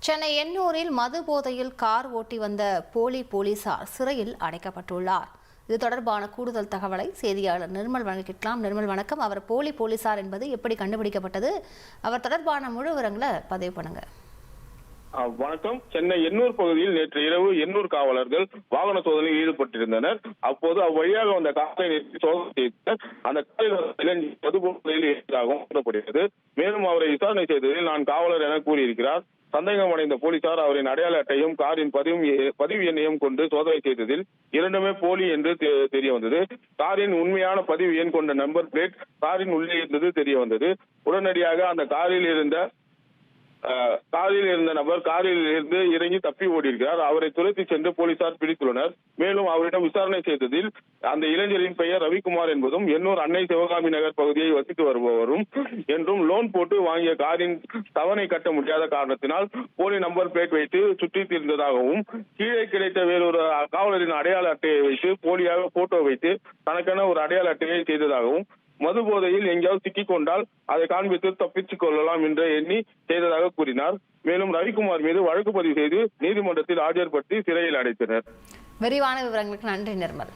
சென்னை எண்ணூரில் மது போதையில் கார் ஓட்டி வந்த போலீசார் சிறையில் அடைக்கப்பட்டுள்ளார். இது தொடர்பான கூடுதல் தகவலை செய்தியாளர் நிர்மல் வழங்கிக்கலாம். நிர்மல் வணக்கம். அவர் போலீசார் என்பது எப்படி கண்டுபிடிக்கப்பட்டது? அவர் தொடர்பான முழு விவரங்களை பதிவு பண்ணுங்க. வணக்கம். சென்னை எண்ணூர் பகுதியில் நேற்று இரவு எண்ணூர் காவலர்கள் வாகன சோதனையில் ஈடுபட்டிருந்தனர். அப்போது அவ்வழியாக வந்த காரை சோதனை செய்தனர். அந்த காரில் மதுபோதையில் இருந்ததாகவும் கூறப்படுகிறது. மேலும் அவரை விசாரணை செய்ததில் நான் காவலர் என கூறியிருக்கிறார். சந்தேகம் அடைந்த போலீசார் அவரின் அடையாள அட்டையும் காரின் பதிவு எண்ணையும் கொண்டு சோதனை செய்ததில் இரண்டுமே போலி என்று தெரிய வந்தது. காரின் உண்மையான பதிவு எண் கொண்ட நம்பர் பிளேட் காரின் உள்ளே இருந்தது தெரிய வந்தது. உடனடியாக அந்த காரில் இருந்த நபர் காரில் இருந்து இறங்கி தப்பி ஓடியிருக்கிறார். அவரை துரத்தி சென்று போலீசார் பிடித்துள்ளனர். மேலும் அவரிடம் விசாரணை செய்ததில் அந்த இளைஞரின் பெயர் ரவிக்குமார் என்பதும் எண்ணூர் அன்னை சிவகாமி நகர் பகுதியை வசித்து வருபவரும் என்றும் லோன் போட்டு வாங்கிய காரின் தவணை கட்ட முடியாத காரணத்தினால் போலி நம்பர் பிளேட் வைத்து சுற்றி தீர்ந்ததாகவும் கீழே கிடைத்த வேறொரு காவலரின் அடையாள அட்டையை வைத்து போலியாக போட்டோ வைத்து தனக்கென ஒரு அடையாள அட்டையை செய்ததாகவும் மது போதையில் எங்கேயாவது சிக்கிக் கொண்டால் அதை காண்பித்து தப்பித்துக் கொள்ளலாம் என்று எண்ணி செய்ததாக கூறினார். மேலும் ரவிக்குமார் மீது வழக்கு பதிவு செய்து நீதிமன்றத்தில் ஆஜர்படுத்தி சிறையில் அடைத்தனர். விரிவான விவரங்களுக்கு நன்றி நிர்மல்.